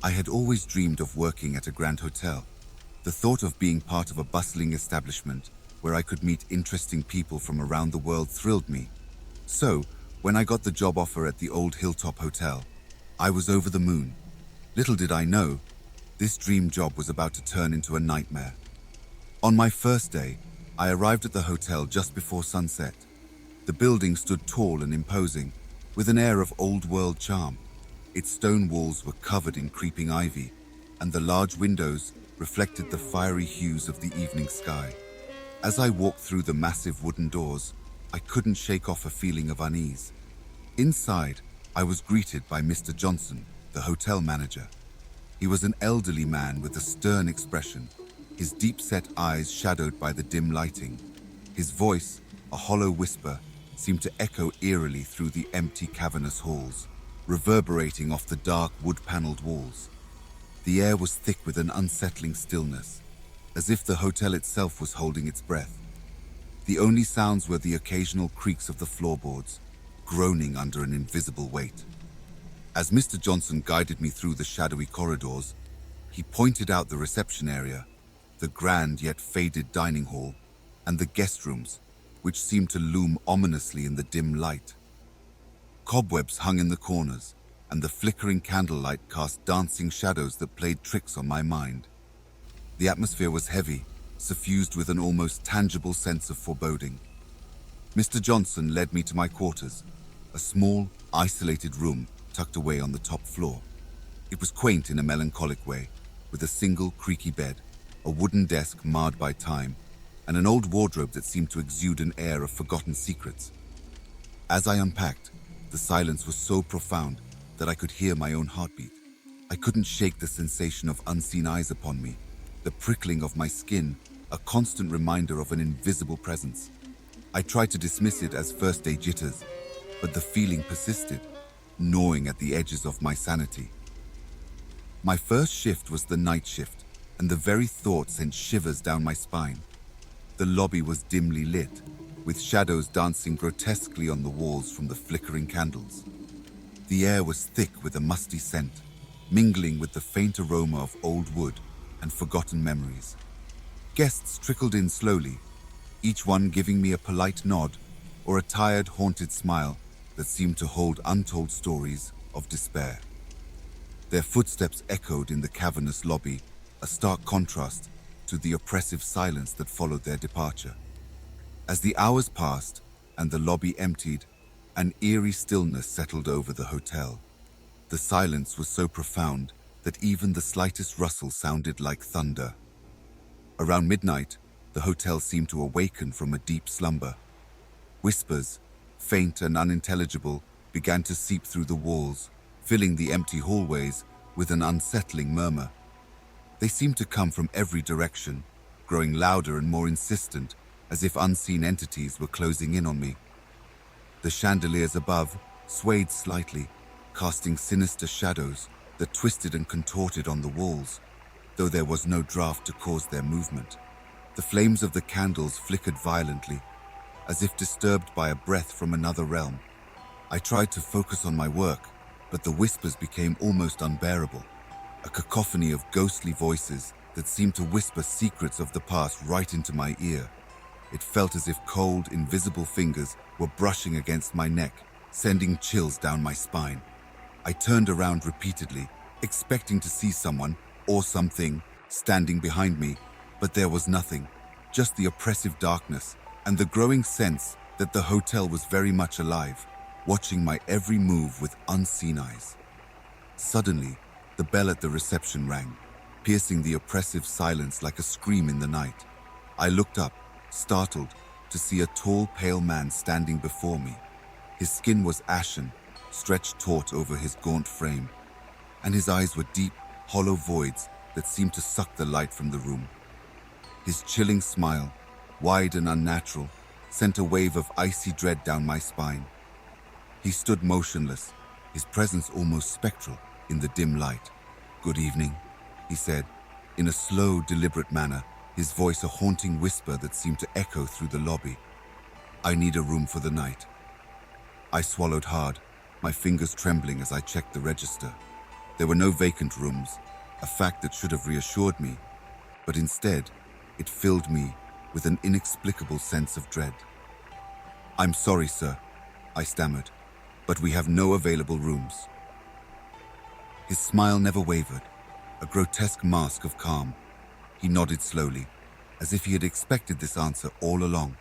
I had always dreamed of working at a grand hotel. The thought of being part of a bustling establishment where I could meet interesting people from around the world thrilled me. So, when I got the job offer at the old Hilltop Hotel, I was over the moon. Little did I know, this dream job was about to turn into a nightmare. On my first day, I arrived at the hotel just before sunset. The building stood tall and imposing, with an air of old-world charm. Its stone walls were covered in creeping ivy, and the large windows reflected the fiery hues of the evening sky. As I walked through the massive wooden doors, I couldn't shake off a feeling of unease. Inside, I was greeted by Mr. Johnson, the hotel manager. He was an elderly man with a stern expression, his deep-set eyes shadowed by the dim lighting. His voice, a hollow whisper, seemed to echo eerily through the empty cavernous halls, reverberating off the dark wood-paneled walls. The air was thick with an unsettling stillness, as if the hotel itself was holding its breath. The only sounds were the occasional creaks of the floorboards, groaning under an invisible weight. As Mr. Johnson guided me through the shadowy corridors, he pointed out the reception area, the grand yet faded dining hall, and the guest rooms, which seemed to loom ominously in the dim light. Cobwebs hung in the corners, and the flickering candlelight cast dancing shadows that played tricks on my mind. The atmosphere was heavy, suffused with an almost tangible sense of foreboding. Mr. Johnson led me to my quarters, a small, isolated room tucked away on the top floor. It was quaint in a melancholic way, with a single creaky bed, a wooden desk marred by time, and an old wardrobe that seemed to exude an air of forgotten secrets. As I unpacked, the silence was so profound that I could hear my own heartbeat. I couldn't shake the sensation of unseen eyes upon me, the prickling of my skin, a constant reminder of an invisible presence. I tried to dismiss it as first-day jitters, but the feeling persisted, gnawing at the edges of my sanity. My first shift was the night shift, and the very thought sent shivers down my spine. The lobby was dimly lit, with shadows dancing grotesquely on the walls from the flickering candles. The air was thick with a musty scent, mingling with the faint aroma of old wood and forgotten memories. Guests trickled in slowly, each one giving me a polite nod or a tired, haunted smile that seemed to hold untold stories of despair. Their footsteps echoed in the cavernous lobby, a stark contrast to the oppressive silence that followed their departure. As the hours passed and the lobby emptied, an eerie stillness settled over the hotel. The silence was so profound that even the slightest rustle sounded like thunder. Around midnight, the hotel seemed to awaken from a deep slumber. Whispers, faint and unintelligible, began to seep through the walls, filling the empty hallways with an unsettling murmur. They seemed to come from every direction, growing louder and more insistent, as if unseen entities were closing in on me. The chandeliers above swayed slightly, casting sinister shadows that twisted and contorted on the walls, though there was no draft to cause their movement. The flames of the candles flickered violently, as if disturbed by a breath from another realm. I tried to focus on my work, but the whispers became almost unbearable, a cacophony of ghostly voices that seemed to whisper secrets of the past right into my ear. It felt as if cold, invisible fingers were brushing against my neck, sending chills down my spine. I turned around repeatedly, expecting to see someone or something standing behind me, but there was nothing, just the oppressive darkness and the growing sense that the hotel was very much alive, watching my every move with unseen eyes. Suddenly, the bell at the reception rang, piercing the oppressive silence like a scream in the night. I looked up, startled, to see a tall, pale man standing before me. His skin was ashen, stretched taut over his gaunt frame, and his eyes were deep, hollow voids that seemed to suck the light from the room. His chilling smile, wide and unnatural, sent a wave of icy dread down my spine. He stood motionless, his presence almost spectral in the dim light. "Good evening," he said, in a slow, deliberate manner, his voice a haunting whisper that seemed to echo through the lobby. "I need a room for the night." I swallowed hard, my fingers trembling as I checked the register. There were no vacant rooms, a fact that should have reassured me, but instead, it filled me with an inexplicable sense of dread. "I'm sorry, sir," I stammered, "but we have no available rooms." His smile never wavered, a grotesque mask of calm. He nodded slowly, as if he had expected this answer all along.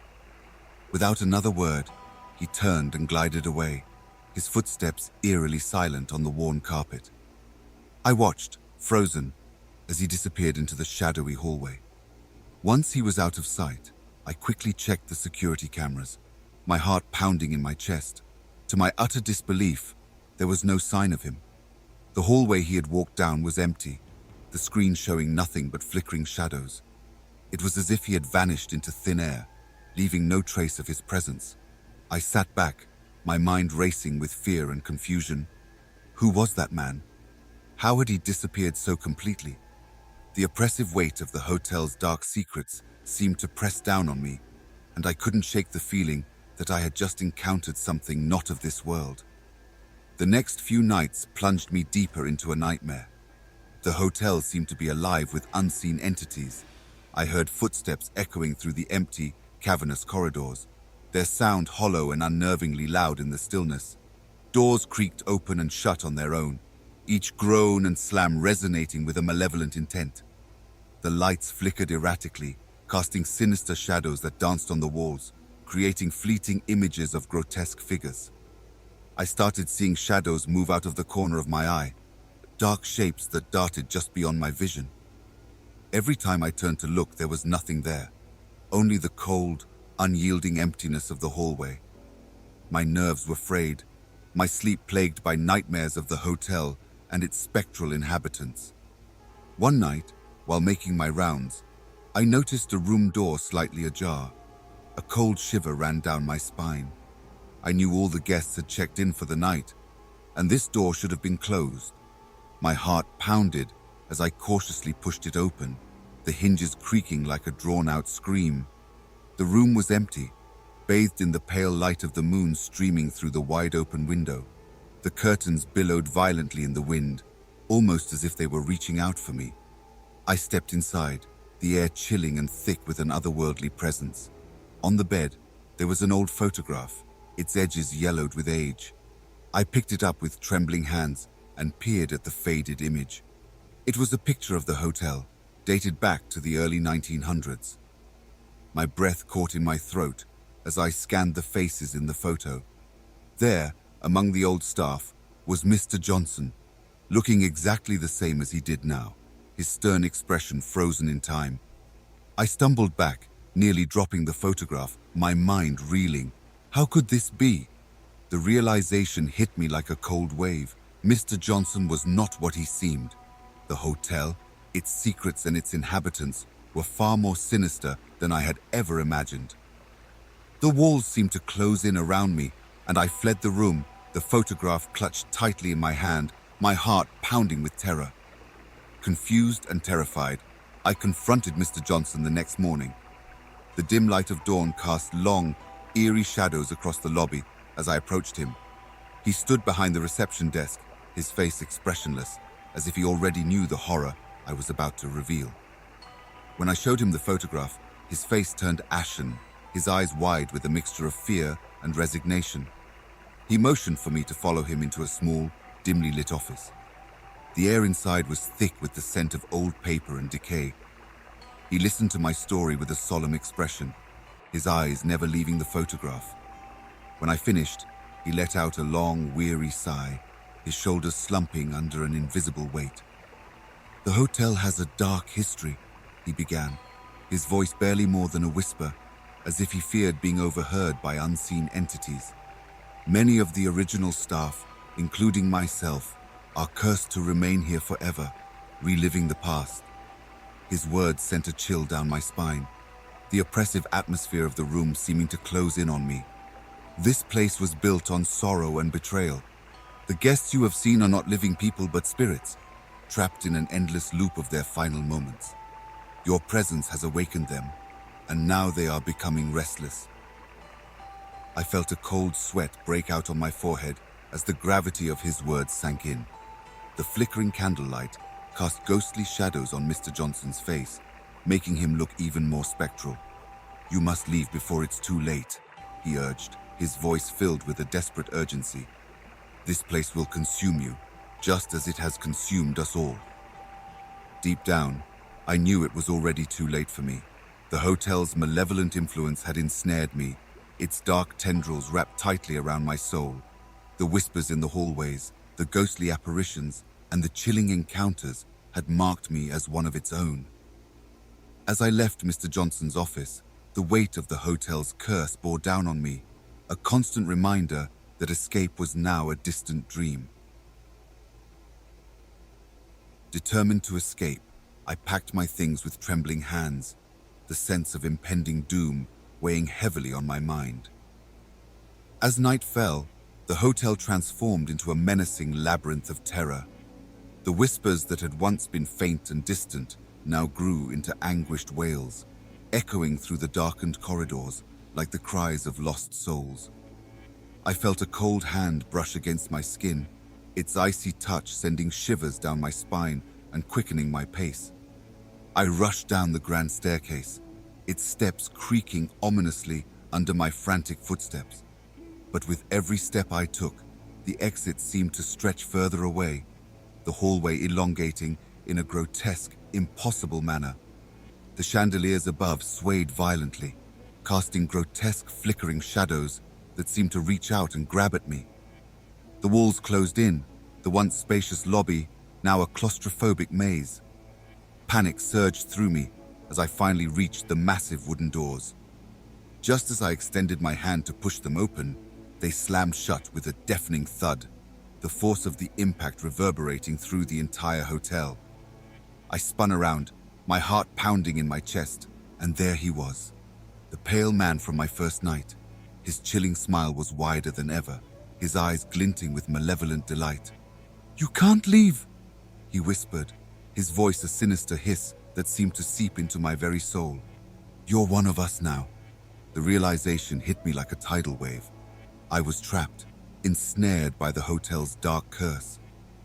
Without another word, he turned and glided away, his footsteps eerily silent on the worn carpet. I watched, frozen, as he disappeared into the shadowy hallway. Once he was out of sight, I quickly checked the security cameras, my heart pounding in my chest. To my utter disbelief, there was no sign of him. The hallway he had walked down was empty, the screen showing nothing but flickering shadows. It was as if he had vanished into thin air, leaving no trace of his presence. I sat back, my mind racing with fear and confusion. Who was that man? How had he disappeared so completely? The oppressive weight of the hotel's dark secrets seemed to press down on me, and I couldn't shake the feeling that I had just encountered something not of this world. The next few nights plunged me deeper into a nightmare. The hotel seemed to be alive with unseen entities. I heard footsteps echoing through the empty, cavernous corridors, their sound hollow and unnervingly loud in the stillness. Doors creaked open and shut on their own, each groan and slam resonating with a malevolent intent. The lights flickered erratically, casting sinister shadows that danced on the walls, creating fleeting images of grotesque figures. I started seeing shadows move out of the corner of my eye, dark shapes that darted just beyond my vision. Every time I turned to look, there was nothing there, only the cold, unyielding emptiness of the hallway. My nerves were frayed, my sleep plagued by nightmares of the hotel and its spectral inhabitants. One night, while making my rounds, I noticed a room door slightly ajar. A cold shiver ran down my spine. I knew all the guests had checked in for the night, and this door should have been closed. My heart pounded as I cautiously pushed it open, the hinges creaking like a drawn-out scream. The room was empty, bathed in the pale light of the moon streaming through the wide-open window. The curtains billowed violently in the wind, almost as if they were reaching out for me. I stepped inside, the air chilling and thick with an otherworldly presence. On the bed, there was an old photograph, its edges yellowed with age. I picked it up with trembling hands and peered at the faded image. It was a picture of the hotel, dated back to the early 1900s. My breath caught in my throat as I scanned the faces in the photo. There, among the old staff, was Mr. Johnson, looking exactly the same as he did now, his stern expression frozen in time. I stumbled back, nearly dropping the photograph, my mind reeling. How could this be? The realization hit me like a cold wave. Mr. Johnson was not what he seemed. The hotel, its secrets and its inhabitants were far more sinister than I had ever imagined. The walls seemed to close in around me, and I fled the room, the photograph clutched tightly in my hand, my heart pounding with terror. Confused and terrified, I confronted Mr. Johnson the next morning. The dim light of dawn cast long, eerie shadows across the lobby as I approached him. He stood behind the reception desk, his face expressionless, as if he already knew the horror I was about to reveal. When I showed him the photograph, his face turned ashen, his eyes wide with a mixture of fear and resignation. He motioned for me to follow him into a small, dimly lit office. The air inside was thick with the scent of old paper and decay. He listened to my story with a solemn expression, his eyes never leaving the photograph. When I finished, he let out a long, weary sigh, his shoulders slumping under an invisible weight. "The hotel has a dark history," he began, his voice barely more than a whisper, as if he feared being overheard by unseen entities. "Many of the original staff, including myself, are cursed to remain here forever, reliving the past." His words sent a chill down my spine, the oppressive atmosphere of the room seeming to close in on me. "This place was built on sorrow and betrayal. The guests you have seen are not living people but spirits, trapped in an endless loop of their final moments. Your presence has awakened them, and now they are becoming restless." I felt a cold sweat break out on my forehead as the gravity of his words sank in. The flickering candlelight cast ghostly shadows on Mr. Johnson's face, making him look even more spectral. "You must leave before it's too late," he urged, his voice filled with a desperate urgency. "This place will consume you, just as it has consumed us all." Deep down, I knew it was already too late for me. The hotel's malevolent influence had ensnared me, its dark tendrils wrapped tightly around my soul. The whispers in the hallways, the ghostly apparitions, and the chilling encounters had marked me as one of its own. As I left Mr. Johnson's office, the weight of the hotel's curse bore down on me, a constant reminder that escape was now a distant dream. Determined to escape, I packed my things with trembling hands, the sense of impending doom weighing heavily on my mind. As night fell, the hotel transformed into a menacing labyrinth of terror. The whispers that had once been faint and distant now grew into anguished wails, echoing through the darkened corridors like the cries of lost souls. I felt a cold hand brush against my skin, its icy touch sending shivers down my spine and quickening my pace. I rushed down the grand staircase, its steps creaking ominously under my frantic footsteps. But with every step I took, the exit seemed to stretch further away, the hallway elongating in a grotesque, impossible manner. The chandeliers above swayed violently, casting grotesque flickering shadows that seemed to reach out and grab at me. The walls closed in, the once spacious lobby now a claustrophobic maze. Panic surged through me as I finally reached the massive wooden doors. Just as I extended my hand to push them open, they slammed shut with a deafening thud, the force of the impact reverberating through the entire hotel. I spun around, my heart pounding in my chest, and there he was, the pale man from my first night. His chilling smile was wider than ever, his eyes glinting with malevolent delight. "You can't leave," he whispered, his voice a sinister hiss that seemed to seep into my very soul. "You're one of us now." The realization hit me like a tidal wave. I was trapped, ensnared by the hotel's dark curse.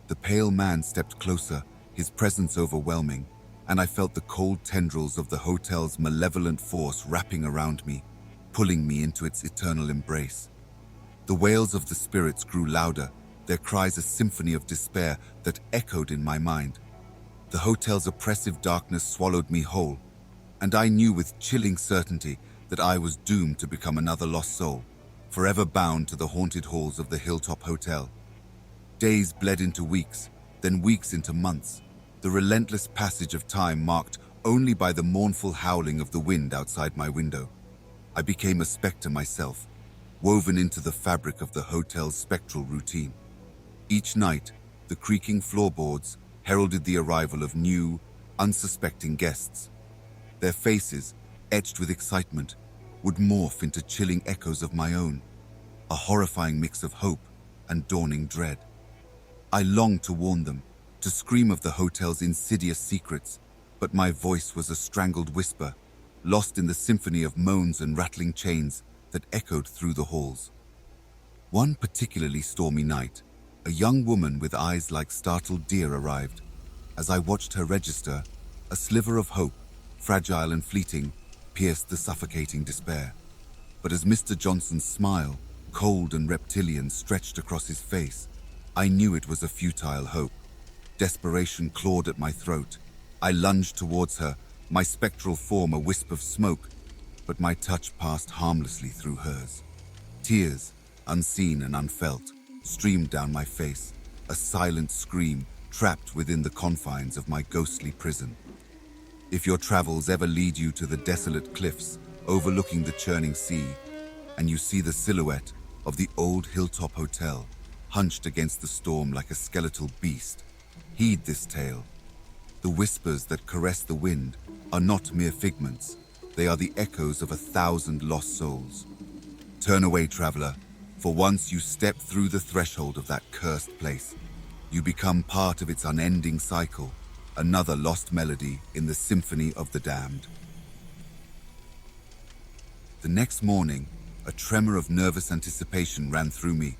The pale man stepped closer, his presence overwhelming, and I felt the cold tendrils of the hotel's malevolent force wrapping around me, pulling me into its eternal embrace. The wails of the spirits grew louder, their cries a symphony of despair that echoed in my mind. The hotel's oppressive darkness swallowed me whole, and I knew with chilling certainty that I was doomed to become another lost soul, forever bound to the haunted halls of the Hilltop Hotel. Days bled into weeks, then weeks into months, the relentless passage of time marked only by the mournful howling of the wind outside my window. I became a specter myself, woven into the fabric of the hotel's spectral routine. Each night, the creaking floorboards heralded the arrival of new, unsuspecting guests. Their faces, etched with excitement, would morph into chilling echoes of my own, a horrifying mix of hope and dawning dread. I longed to warn them, to scream of the hotel's insidious secrets, but my voice was a strangled whisper, lost in the symphony of moans and rattling chains that echoed through the halls. One particularly stormy night, a young woman with eyes like startled deer arrived. As I watched her register, a sliver of hope, fragile and fleeting, pierced the suffocating despair. But as Mr. Johnson's smile, cold and reptilian, stretched across his face, I knew it was a futile hope. Desperation clawed at my throat. I lunged towards her, my spectral form a wisp of smoke, but my touch passed harmlessly through hers. Tears, unseen and unfelt, streamed down my face, a silent scream trapped within the confines of my ghostly prison. If your travels ever lead you to the desolate cliffs overlooking the churning sea, and you see the silhouette of the old Hilltop Hotel hunched against the storm like a skeletal beast, heed this tale. The whispers that caress the wind are not mere figments. They are the echoes of 1,000 lost souls. Turn away, traveler, for once you step through the threshold of that cursed place, you become part of its unending cycle, another lost melody in the symphony of the damned. The next morning, a tremor of nervous anticipation ran through me.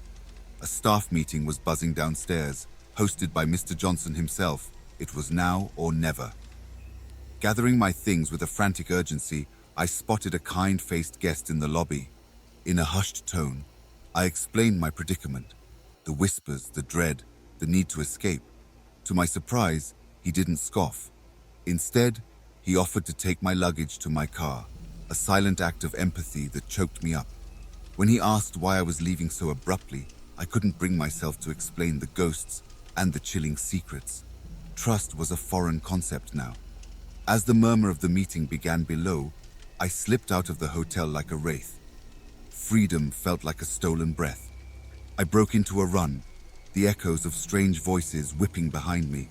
A staff meeting was buzzing downstairs, hosted by Mr. Johnson himself. It was now or never. Gathering my things with a frantic urgency, I spotted a kind-faced guest in the lobby. In a hushed tone, I explained my predicament, the whispers, the dread, the need to escape. To my surprise, he didn't scoff. Instead, he offered to take my luggage to my car, a silent act of empathy that choked me up. When he asked why I was leaving so abruptly, I couldn't bring myself to explain the ghosts and the chilling secrets. Trust was a foreign concept now. As the murmur of the meeting began below, I slipped out of the hotel like a wraith. Freedom felt like a stolen breath. I broke into a run, the echoes of strange voices whipping behind me.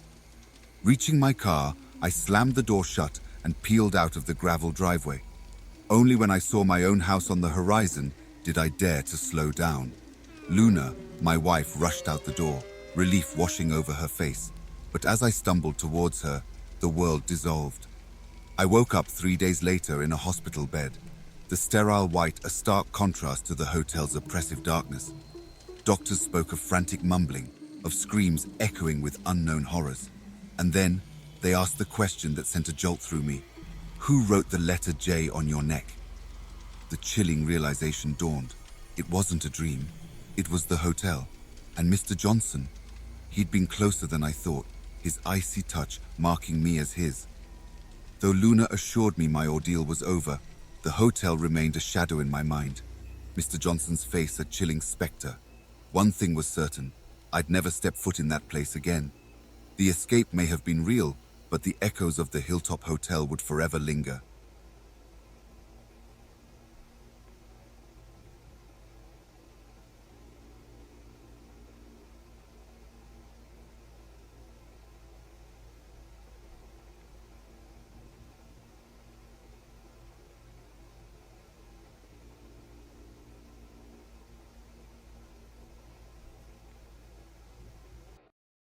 Reaching my car, I slammed the door shut and peeled out of the gravel driveway. Only when I saw my own house on the horizon did I dare to slow down. Luna, my wife, rushed out the door, relief washing over her face. But as I stumbled towards her, the world dissolved. I woke up 3 days later in a hospital bed, the sterile white a stark contrast to the hotel's oppressive darkness. Doctors spoke of frantic mumbling, of screams echoing with unknown horrors. And then they asked the question that sent a jolt through me. Who wrote the letter J on your neck? The chilling realization dawned. It wasn't a dream. It was the hotel. And Mr. Johnson. He'd been closer than I thought, his icy touch marking me as his. Though Luna assured me my ordeal was over, the hotel remained a shadow in my mind. Mr. Johnson's face a chilling specter. One thing was certain, I'd never step foot in that place again. The escape may have been real, but the echoes of the Hilltop Hotel would forever linger.